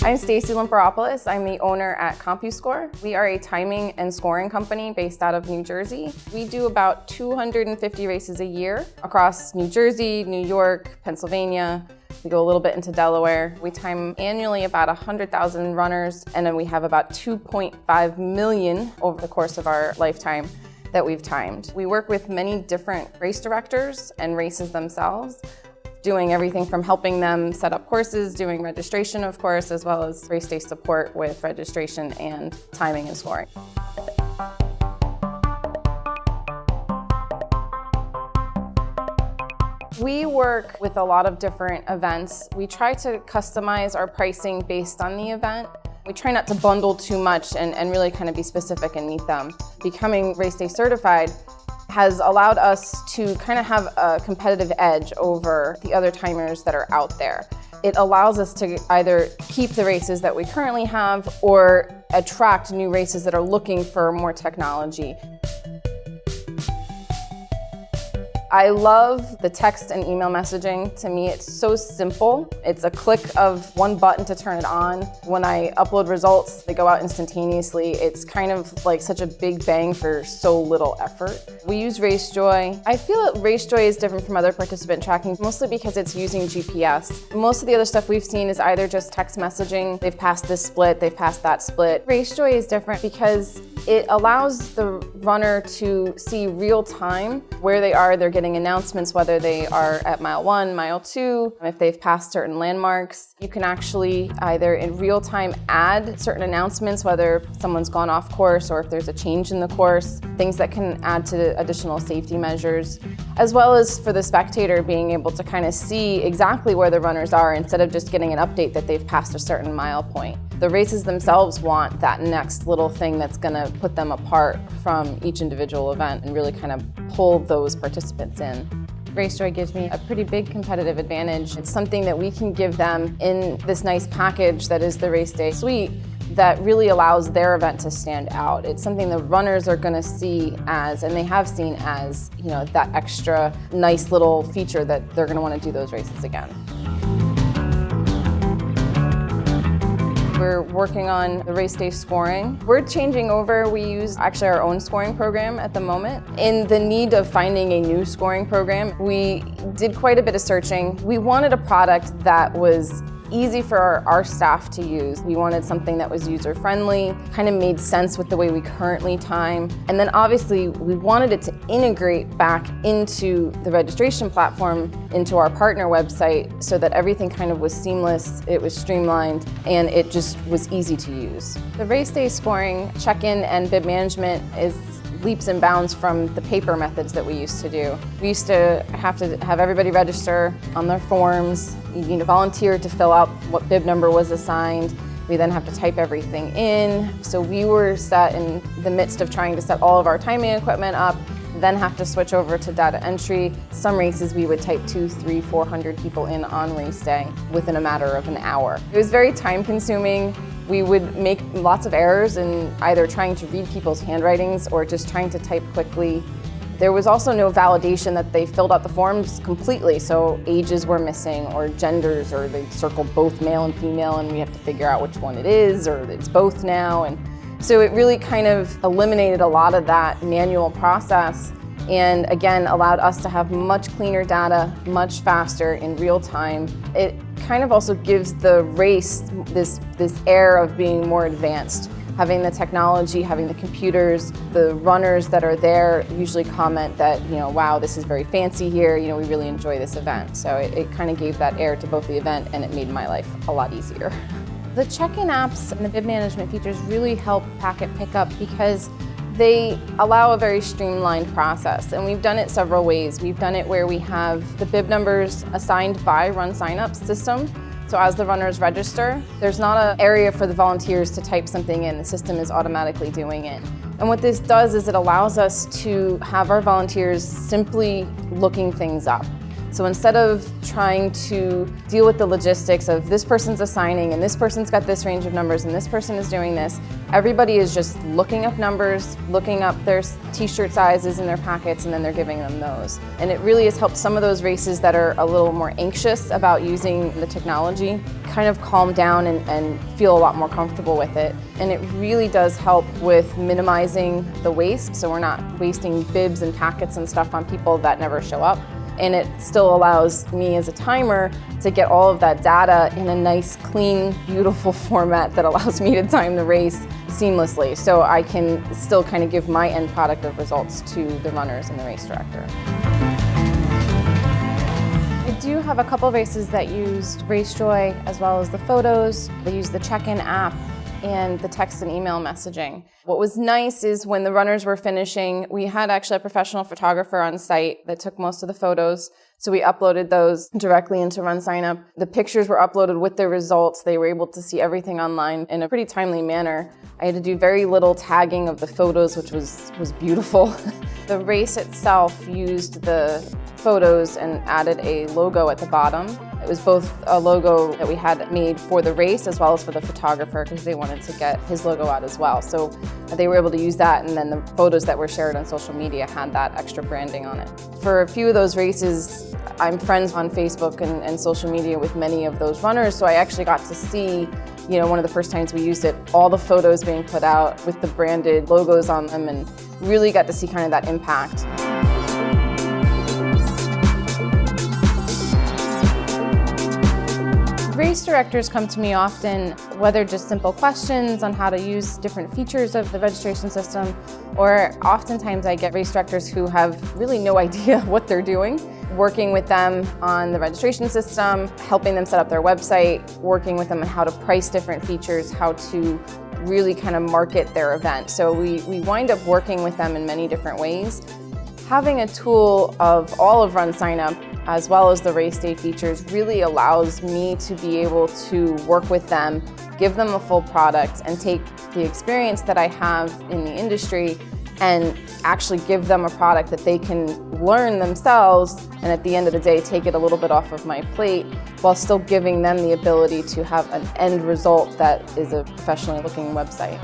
I'm Staci Lymperopoulos. I'm the owner at CompuScore. We are a timing and scoring company based out of New Jersey. We do about 250 races a year across New Jersey, New York, Pennsylvania. We go a little bit into Delaware. We time annually about 100,000 runners, and then we have about 2.5 million over the course of our lifetime that we've timed. We work with many different race directors and races themselves, doing everything from helping them set up courses, doing registration, of course, as well as race day support with registration and timing and scoring. We work with a lot of different events. We try to customize our pricing based on the event. We try not to bundle too much and really kind of be specific and meet them. Becoming race day certified has allowed us to kind of have a competitive edge over the other timers that are out there. It allows us to either keep the races that we currently have or attract new races that are looking for more technology. I love the text and email messaging. To me, it's so simple. It's a click of one button to turn it on. When I upload results, they go out instantaneously. It's kind of like such a big bang for so little effort. We use RaceJoy. I feel that RaceJoy is different from other participant tracking, mostly because it's using GPS. Most of the other stuff we've seen is either just text messaging. They've passed this split, they've passed that split. RaceJoy is different because it allows the runner to see real time where they are. They're getting announcements whether they are at mile 1, mile 2, if they've passed certain landmarks. You can actually either in real time add certain announcements, whether someone's gone off course or if there's a change in the course, things that can add to additional safety measures, as well as for the spectator being able to kind of see exactly where the runners are instead of just getting an update that they've passed a certain mile point. The races themselves want that next little thing that's going to put them apart from each individual event and really kind of pull those participants in. RaceJoy gives me a pretty big competitive advantage. It's something that we can give them in this nice package that is the Race Day Suite that really allows their event to stand out. It's something the runners are going to see as, and they have seen as, you know, that extra nice little feature that they're going to want to do those races again. We're working on the race day scoring. We're changing over. We use actually our own scoring program at the moment. In the need of finding a new scoring program, we did quite a bit of searching. We wanted a product that was easy for our staff to use. We wanted something that was user-friendly, kind of made sense with the way we currently time. And then obviously we wanted it to integrate back into the registration platform, into our partner website, so that everything kind of was seamless, it was streamlined, and it just was easy to use. The race day scoring, check-in, and bib management is leaps and bounds from the paper methods that we used to do. We used to have everybody register on their forms. You need a volunteer to fill out what bib number was assigned. We then have to type everything in. So we were set in the midst of trying to set all of our timing equipment up, then have to switch over to data entry. Some races we would type 200, 300, 400 people in on race day within a matter of an hour. It was very time consuming. We would make lots of errors in either trying to read people's handwritings or just trying to type quickly. There was also no validation that they filled out the forms completely, so ages were missing or genders, or they circled both male and female and we have to figure out which one it is, or it's both now. And so it really kind of eliminated a lot of that manual process and again allowed us to have much cleaner data, much faster in real time. It kind of also gives the race this air of being more advanced. Having the technology, having the computers, the runners that are there usually comment that, you know, wow, this is very fancy here, you know, we really enjoy this event. So it kind of gave that air to both the event and it made my life a lot easier. The check-in apps and the bib management features really help packet pickup because they allow a very streamlined process, and we've done it several ways. We've done it where we have the bib numbers assigned by RunSignup system. So as the runners register, there's not an area for the volunteers to type something in. The system is automatically doing it. And what this does is it allows us to have our volunteers simply looking things up. So instead of trying to deal with the logistics of this person's assigning and this person's got this range of numbers and this person is doing this, everybody is just looking up numbers, looking up their t-shirt sizes in their packets, and then they're giving them those. And it really has helped some of those races that are a little more anxious about using the technology kind of calm down and feel a lot more comfortable with it. And it really does help with minimizing the waste, so we're not wasting bibs and packets and stuff on people that never show up. And it still allows me as a timer to get all of that data in a nice, clean, beautiful format that allows me to time the race seamlessly. So I can still kind of give my end product of results to the runners and the race director. I do have a couple races that used RaceJoy as well as the photos. They use the check-in app and the text and email messaging. What was nice is when the runners were finishing, we had actually a professional photographer on site that took most of the photos. So we uploaded those directly into RunSignup. The pictures were uploaded with their results. They were able to see everything online in a pretty timely manner. I had to do very little tagging of the photos, which was beautiful. The race itself used the photos and added a logo at the bottom. It was both a logo that we had made for the race as well as for the photographer because they wanted to get his logo out as well. So they were able to use that, and then the photos that were shared on social media had that extra branding on it. For a few of those races, I'm friends on Facebook and social media with many of those runners, so I actually got to see, one of the first times we used it, all the photos being put out with the branded logos on them, and really got to see kind of that impact. Race directors come to me often, whether just simple questions on how to use different features of the registration system, or oftentimes I get race directors who have really no idea what they're doing. Working with them on the registration system, helping them set up their website, working with them on how to price different features, how to really kind of market their event. So we wind up working with them in many different ways. Having a tool of all of RunSignup as well as the race day features really allows me to be able to work with them, give them a full product, and take the experience that I have in the industry and actually give them a product that they can learn themselves, and at the end of the day take it a little bit off of my plate while still giving them the ability to have an end result that is a professionally looking website.